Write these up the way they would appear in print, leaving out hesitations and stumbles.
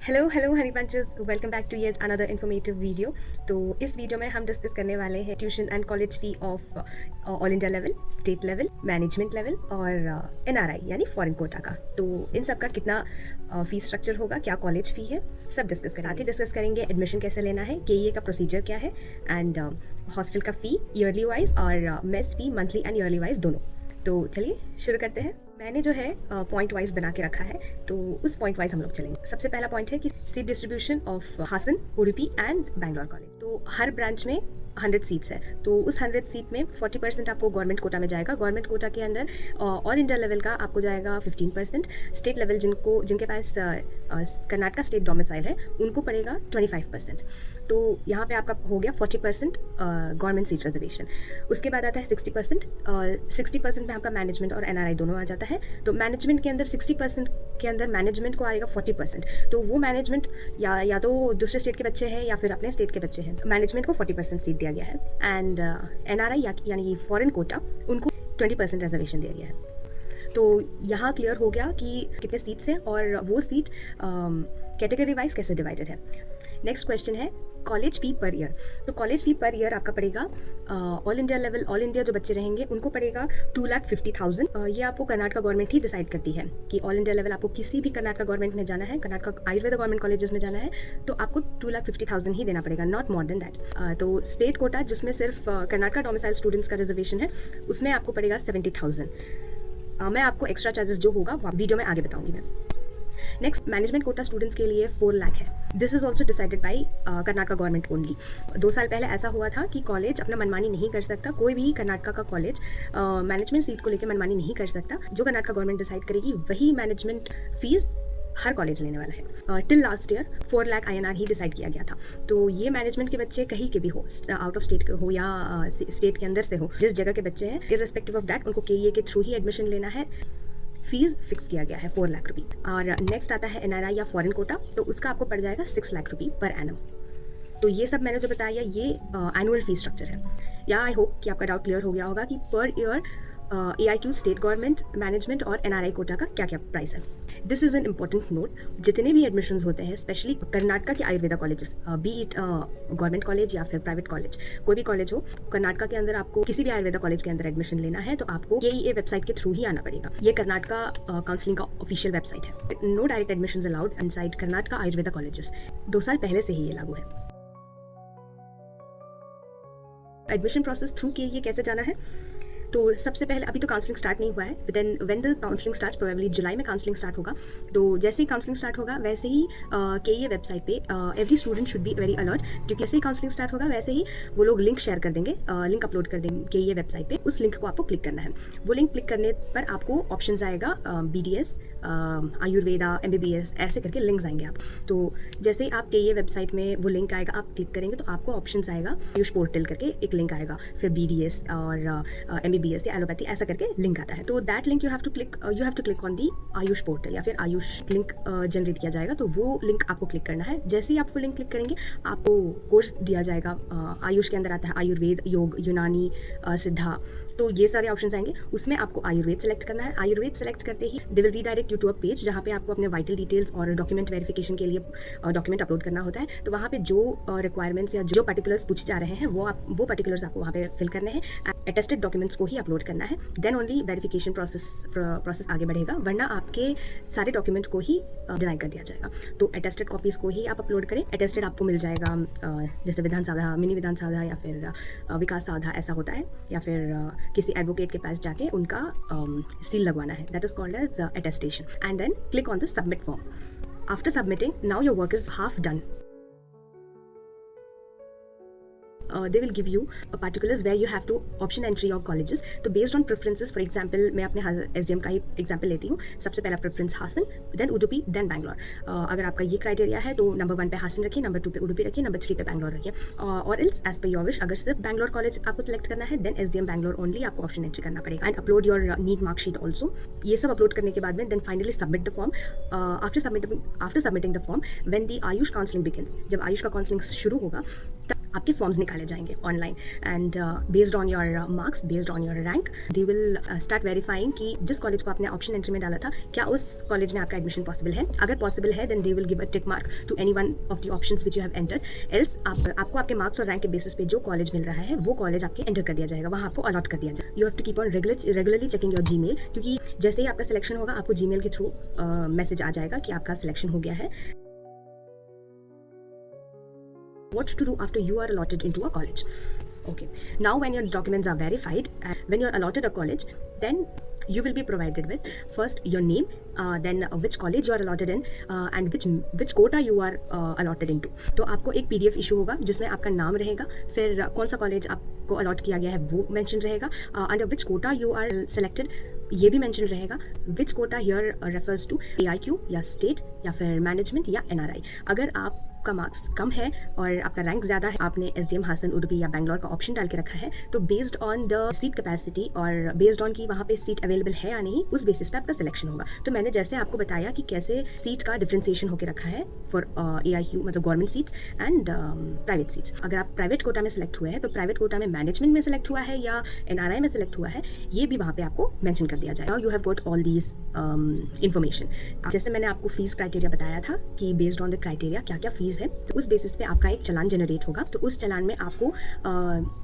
Hello hello honey bunches, welcome back to yet another informative video. तो इस video में हम डिस्कस करने वाले हैं tuition and college fee of all India level, state level, management level और NRI यानी फॉरेन कोटा का। तो इन सब का कितना फ़ीस स्ट्रक्चर होगा, क्या कॉलेज फ़ी है, सब डिस्कस करेंगे। साथ ही डिस्कस करेंगे एडमिशन कैसे लेना है, केईए का प्रोसीजर क्या है एंड हॉस्टल का फ़ी ईयरली वाइज और mess fee monthly and yearly wise दोनों। तो चलिए शुरू करते हैं। मैंने जो है पॉइंट वाइज बना के रखा है, तो उस पॉइंट वाइज हम लोग चलेंगे। सबसे पहला पॉइंट है कि seat distribution of Hassan, Udupi and Bangalore college. तो हर ब्रांच में 100 सीट्स है, तो उस 100 सीट में 40% आपको गवर्नमेंट कोटा में जाएगा। गवर्नमेंट कोटा के अंदर ऑल इंडिया लेवल का आपको जाएगा 15%, स्टेट लेवल जिनके पास कर्नाटका स्टेट डोमिसाइल है उनको पड़ेगा 25%। तो यहाँ पे आपका हो गया 40% गवर्नमेंट सीट रिजर्वेशन। उसके बाद आता है 60%, 60% में आपका मैनेजमेंट और एनआरआई दोनों आ जाता है। तो मैनेजमेंट के अंदर 60% के अंदर मैनेजमेंट को आएगा 40%। तो वो मैनेजमेंट या तो दूसरे स्टेट के बच्चे हैं या फिर अपने स्टेट के बच्चे हैं। मैनेजमेंट को 40% सीट दिया गया है एंड एनआरआई यानी फॉरेन कोटा उनको 20% रिजर्वेशन दिया गया है। तो यहाँ क्लियर हो गया कि कितने सीट्स हैं और वो सीट कैटेगरी वाइज कैसे डिवाइडेड है। नेक्स्ट क्वेश्चन है कॉलेज फ़ी पर ईयर। तो कॉलेज फ़ी पर ईयर आपका पड़ेगा all India level, all India जो बच्चे रहेंगे उनको पड़ेगा 2,50,000। ये आपको कर्नाटका गवर्नमेंट ही डिसाइड करती है कि ऑल इंडिया लेवल आपको किसी भी कर्नाटका गवर्नमेंट में जाना है, कर्नाटका आयुर्वेदा गवर्नमेंट कॉलेजेस में जाना है, तो आपको 2,50,000 ही देना पड़ेगा, नॉट मोर देन दैट। तो स्टेट कोटा जिसमें सिर्फ कर्नाटका डोमिसाइल स्टूडेंट्स का रिजर्वेशन है उसमें आपको पड़ेगा 70,000। मैं आपको एक्स्ट्रा चार्जेस जो होगा वो वीडियो में आगे बताऊंगी मैं। नेक्स्ट मैनेजमेंट कोटा स्टूडेंट्स के लिए 4 लाख है। This is also decided by Karnataka government only. 2 साल पहले ऐसा हुआ था कि कॉलेज अपना मनमानी नहीं कर सकता, कोई भी कर्नाटका का कॉलेज मैनेजमेंट सीट को लेकर मनमानी नहीं कर सकता। जो कर्नाटका गवर्नमेंट डिसाइड करेगी वही मैनेजमेंट फीस हर कॉलेज लेने वाला है। Till last year 4 lakh INR ही डिसाइड किया गया था। तो ये मैनेजमेंट के बच्चे कहीं के भी हो, आउट ऑफ स्टेट हो या स्टेट के अंदर से हो, जिस जगह के बच्चे हैं, इररेस्पेक्टिव ऑफ दैट उनको केईए के थ्रू ही एडमिशन लेना है। फीस फिक्स किया गया है 4 लाख रुपये। और नेक्स्ट आता है एनआरआई या फॉरेन कोटा, तो उसका आपको पड़ जाएगा 6 लाख रुपये पर एनम। तो ये सब मैंने जो बताया ये एनुअल फी स्ट्रक्चर है। या आई होप कि आपका डाउट क्लियर हो गया होगा कि per year AIQ state government, management और एनआरआई कोटा का क्या क्या प्राइस है। This is an important note. जितने भी एडमिशन्स होते हैं स्पेशली कर्नाटका के Ayurveda colleges, B it government college या फिर प्राइवेट कॉलेज, कोई भी कॉलेज हो, कर्नाटका के अंदर आपको किसी भी आयुर्वेदा कॉलेज के अंदर एडमिशन लेना है तो आपको KEA वेबसाइट के थ्रू ही आना पड़ेगा। ये कर्नाटका काउंसलिंग का ऑफिशियल वेबसाइट है। No direct admissions allowed inside Karnataka Ayurveda colleges. 2 साल पहले से ही ये लागू है। एडमिशन प्रोसेस थ्रू KEA कैसे जाना है? तो सबसे पहले अभी तो काउंसलिंग स्टार्ट नहीं हुआ है, but then when the counselling starts, probably जुलाई में काउंसलिंग स्टार्ट होगा। तो जैसे ही काउंसलिंग स्टार्ट होगा वैसे ही KEA वेबसाइट पे every student should be very alert, क्योंकि जैसे ही काउंसलिंग स्टार्ट होगा वैसे ही वो लोग लिंक शेयर कर देंगे, लिंक अपलोड कर देंगे KEA वेबसाइट पे। उस लिंक को आपको क्लिक करना है। वो लिंक क्लिक करने पर आपको ऑप्शन आएगा BDS, आयुर्वेदा, MBBS, ऐसे करके लिंक्स आएंगे आप। तो जैसे ही आप KEA वेबसाइट में वो लिंक आएगा, आप क्लिक करेंगे तो आपको ऑप्शन आएगा आयुष पोर्टल करके एक लिंक आएगा, फिर BDS और MBBS या एलोपैथी ऐसा करके लिंक आता है। तो that link you have to click on the AYUSH portal या फिर आयुष लिंक जनरेट किया जाएगा, तो वो लिंक आपको क्लिक करना है। जैसे ही आप वो लिंक क्लिक करेंगे आपको कोर्स दिया जाएगा। आयुष के अंदर आता है आयुर्वेद, योग, यूनानी, सिद्धा, तो ये सारे ऑप्शंस आएंगे। उसमें आपको आयुर्वेद सेलेक्ट करना है। आयुर्वेद सेलेक्ट करते ही they will redirect you to a page जहाँ पे आपको अपने वाइटल डिटेल्स और डॉक्यूमेंट वेरिफिकेशन के लिए डॉक्यूमेंट अपलोड करना होता है। तो वहाँ पे जो रिक्वायरमेंट्स या जो पर्टिकुलर्स पूछे जा रहे हैं वो पर्टिकुलर्स आपको वहाँ पे फिल करने हैं। अटेस्टेड डॉक्यूमेंट्स को ही अपलोड करना है, देन ओनली वेरिफिकेशन प्रोसेस आगे बढ़ेगा, वरना आपके सारे डॉक्यूमेंट को ही डिनाई कर दिया जाएगा। तो अटेस्टेड कॉपीज़ को ही आप अपलोड करें। अटेस्टेड आपको मिल जाएगा जैसे विधान साधा, मिनी विधान साधा या फिर विकास साधा ऐसा होता है, या फिर किसी एडवोकेट के पास जाके उनका सील लगवाना है। That is called as attestation. And then click on the submit form. After submitting, now your work is half done. They will give you particulars where you have to option entry your colleges. तो based on preferences, for example मैं अपने SDM का ही example लेती हूँ। सबसे पहला preference Hassan, then Udupi, then Bangalore. अगर आपका ये क्राइटेरिया है तो नंबर 1 पे हासन रखिए, नंबर 2 पे उडुपी रखिए, नंबर 3 पे बैंगलोर रखिए। और else as per your wish, अगर सिर्फ बैंगलोर कॉलेज आपको सिलेक्ट करना है देन SDM बैंगलोर ओनली आपको ऑप्शन एंट्री करना पड़ेगा। And upload your NEET marksheet also. ये सब अपलोड करने के बाद में then finally submit the form. After submitting the form, when the AYUSH counselling begins, जब आयुष का काउंसलिंग शुरू होगा आपके फॉर्म्स निकाले जाएंगे online and based on your marks, based on your rank, they will start verifying कि जिस कॉलेज को आपने ऑप्शन एंट्री में डाला था क्या उस कॉलेज में आपका एडमिशन पॉसिबल है। अगर पॉसिबल है then they will give a tick mark to any one of the options which you have entered. Else आपको आपके मार्क्स और रैंक के बेसिस पे जो कॉलेज मिल रहा है वो कॉलेज आपके एंटर कर दिया जाएगा, वहाँ आपको अलॉट कर दिया जाएगा। You have to keep on regularly checking your Gmail, क्योंकि जैसे ही आपका सिलेक्शन होगा आपको जीमेल के थ्रू मैसेज आ जाएगा कि आपका सिलेक्शन हो गया है। What to do after you are allotted into a college. Okay, now when your documents are verified and when you're allotted a college, then you will be provided with first your name, then which college you are allotted in, and which quota you are allotted into. तो आपको एक PDF issue होगा जिसमें आपका नाम रहेगा, फिर कौन सा कॉलेज आपको अलॉट किया गया है वो मेंशन रहेगा, under which quota you are selected ये भी मेंशन रहेगा, which quota here refers to AIQ या स्टेट या फिर मैनेजमेंट या NRI। अगर आपका मार्क्स कम है और आपका रैंक ज़्यादा है, आपने SDM हासन, उडुपी या बैंगलोर का ऑप्शन डाल के रखा है, तो based on the seat capacity और बेस्ड ऑन कि वहाँ पे सीट अवेलेबल है या नहीं, उस बेसिस पे आपका सिलेक्शन होगा। तो मैंने जैसे आपको बताया कि कैसे सीट का डिफ्रेंसिएशन होकर रखा है फॉर AIQ मतलब government seats and private seats. अगर आप प्राइवेट कोटा में सेलेक्ट हुए हैं तो प्राइवेट कोटा में मैनेजमेंट में सेलेक्ट हुआ है या NRI में सेलेक्ट हुआ है, ये भी वहाँ पे आपको मेंशन कर दिया जाएगा। You have got all these information. जैसे मैंने आपको फीस क्राइटेरिया बताया था कि बेस्ड ऑन द क्राइटेरिया क्या क्या फीस है, तो उस बेसिस पे आपका एक चालान जनरेट होगा। तो उस चालान में आपको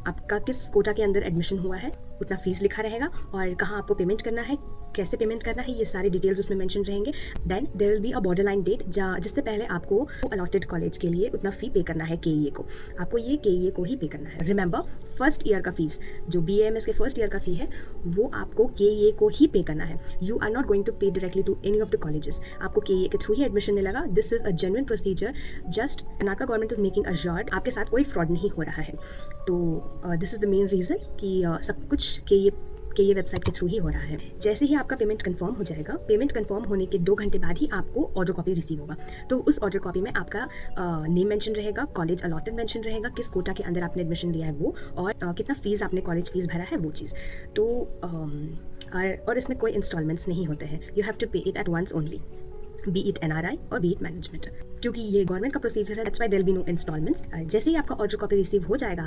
आपका किस कोटा के अंदर एडमिशन हुआ है उतना फीस लिखा रहेगा और कहाँ आपको पेमेंट करना है, कैसे पेमेंट करना है, ये सारी डिटेल्स उसमें मेंशन रहेंगे। Then there will be a border line date जिससे पहले आपको अलॉटेड कॉलेज के लिए उतना फी पे करना है KEA को, आपको ये KEA को ही पे करना है। रिमेंबर फर्स्ट ईयर का फीस जो BAMS के फर्स्ट ईयर का फी है वो आपको KEA को ही पे करना है। You are not going to pay directly to any of the colleges, आपको KEA के थ्रू ही एडमिशन मिलेगा। This is a genuine procedure, just Karnataka government is making assured आपके साथ कोई फ्रॉड नहीं हो रहा है। तो this is the main reason कि सब कुछ KEA वेबसाइट के थ्रू ही हो रहा है। जैसे ही आपका पेमेंट कंफर्म हो जाएगा, पेमेंट कंफर्म होने के 2 घंटे बाद ही आपको ऑर्डर कॉपी रिसीव होगा। तो उस ऑर्डर कॉपी में आपका नेम मेंशन रहेगा, कॉलेज अलॉटेड मेंशन रहेगा, किस कोटा के अंदर आपने एडमिशन लिया है वो, और कितना फीस आपने कॉलेज फीस भरा है वो चीज़। तो और इसमें कोई इंस्टॉलमेंट्स नहीं होते हैं, you have to pay it at once only, be it NRI और बी इट मैनेजमेंट, क्योंकि ये गवर्नमेंट का प्रोसीजर है, that's why there will be no instalments. जैसे ही आपका ऑर्डर कॉपी रिसीव हो जाएगा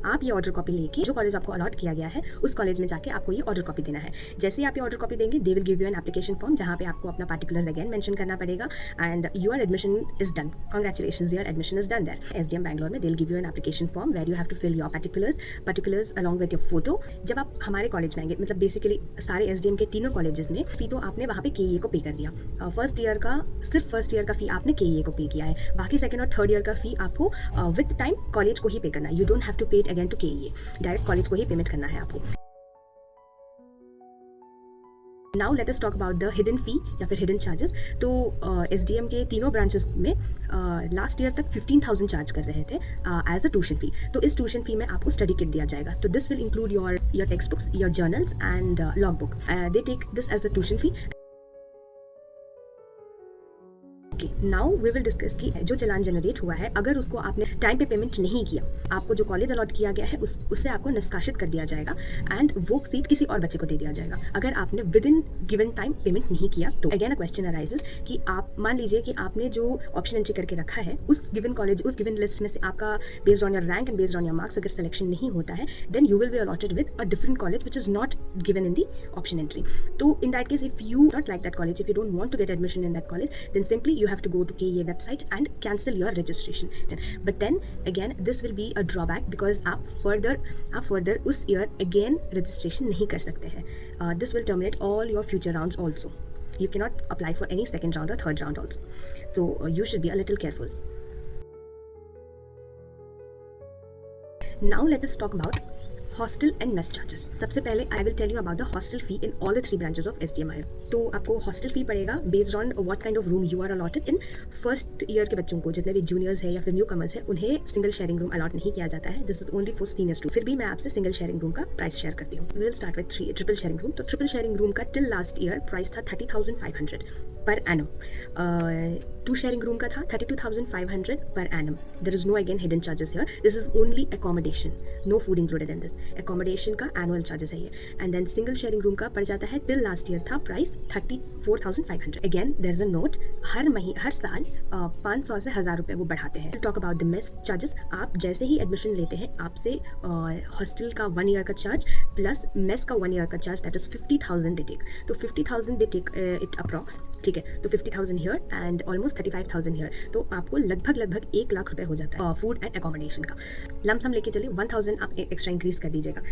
आप ये ऑर्डर कॉपी लेके जो कॉलेज आपको अलॉट किया गया है उस कॉलेज में जाके आपको ये ऑर्डर कॉपी देना है। जैसे ही आप ये ऑर्डर कॉपी देंगे they will give you an application form जहाँ पे आपको अपना पार्टिकुलर्स अगेन मेंशन करना पड़ेगा and your admission is done, congratulations your admission is done there. SDM Bangalore में they will give you an application form where you have to fill your particulars along with your photo. जब आप हमारे college में आएंगे, मतलब basically सारे SDM के तीनों कॉलेजेस में फी तो आपने वहाँ पे KEA को पे कर दिया। फर्स्ट ईयर का सिर्फ फर्स्ट ईयर का फी आपने KEA को पे किया है, बाकी सेकंड और थर्ड ईयर का फी आपको विद टाइम कॉलेज को ही पे करना है। You don't have to pay it again to KEA, direct college को ही पेमेंट करना है आपको। Now let us talk about the hidden fee या फिर हिडन चार्जेस। तो SDM के तीनों ब्रांचेस में लास्ट ईयर तक 15,000 चार्ज कर रहे थे एज अ ट्यूशन फी। तो इस ट्यूशन फी में आपको स्टडी किट दिया जाएगा। तो this will include your text books, your journals and log book, they take this as a tuition fee. Now we will discuss कि जो चालान जनरेट हुआ है अगर उसको आपने टाइम पे पेमेंट नहीं किया, आपको जो कॉलेज अलॉट किया गया है उससे आपको निष्कासित कर दिया जाएगा एंड वो सीट किसी और बच्चे को दे दिया जाएगा। अगर आपने with in given time payment नहीं किया तो अगेन अ क्वेश्चन अराइजेस कि आप मान लीजिए कि आपने जो ऑप्शन एंट्री करके रखा है उस गिवन कॉलेज, उस गिवन लिस्ट में से आपका based on your rank and based on your marks अगर सिलेक्शन नहीं होता है, then you will be allotted with a different college which is not given in the option entry. तो in that case if you not like that college, if you don't want to get admission in that college, then simply you have to go to KEA website and cancel your registration. But then again this will be a drawback because आप further उस year again registration नहीं कर सकते हैं. This will terminate all your future rounds also. You cannot apply for any second round or third round also. So you should be a little careful. Now let us talk about hostel and mess charges. सबसे पहले I will tell you about the hostel fee in all the 3 branches of SDMI। तो आपको hostel fee पड़ेगा based on what kind of room you are allotted in. First year के बच्चों को, जितने भी जूनियर्स है या फिर न्यू कमर्स है, उन्हें सिंगल शेयरिंग रूम अलॉट नहीं किया जाता है। This is only for seniors too. फिर भी मैं आपसे सिंगल शेयरिंग रूम का प्राइस शेयर करती हूँ। We will start with triple sharing room. तो ट्रिपल शेयरिंग रूम का टिल लास्ट ईयर प्राइस था 30,500। Per annum. 2 शेयरिंग रूम का था 32,500 per annum. There is no again hidden charges here, this is only accommodation, no food included in this. Accommodation का annual charges है ये। And then single sharing room का पड़ जाता है, टिल लास्ट ईयर था price 34,500। Again there is a note, हर साल 500 से 1,000 रुपये वो बढ़ाते हैं। Talk about the mess charges, आप जैसे ही एडमिशन लेते हैं आपसे हॉस्टल का 1 ईयर का चार्ज प्लस मेस का 1 ईयर का charge, that is 50,000 they take. तो 50,000 दे टेक इट अप्रॉक्स, ठीक है। तो 50,000 हियर एंड ऑलमोस्ट 35,000 हियर, तो आपको लगभग 1 लाख रुपए हो जाता है फूड एंड एकोमोडेशन का। लमसम लेके चलिए 1,000 आप एक्स्ट्रा इंक्रीज कर दीजिएगा,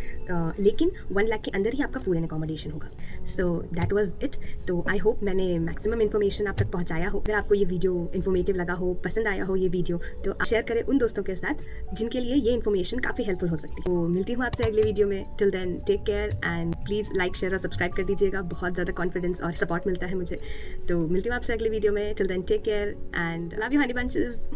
लेकिन 1 लाख के अंदर ही आपका फूड एंड एकोमोडेशन होगा। So that was it. तो आई होप मैंने मैक्सिमम इन्फॉर्मेशन आप तक पहुंचाया हो। अगर आपको ये वीडियो इन्फॉर्मेटिव लगा हो, पसंद आया हो ये वीडियो, तो शेयर करें उन दोस्तों के साथ जिनके लिए ये इन्फॉर्मेशन काफ़ी हेल्पफुल हो सकती है। तो मिलती हूँ आपसे अगले वीडियो में। Till then take care and please like, share और सब्सक्राइब कर दीजिएगा, बहुत ज़्यादा कॉन्फिडेंस और सपोर्ट मिलता है मुझे। तो मिलती हूँ आपसे अगले वीडियो में। Till then take care and love you honey bunches.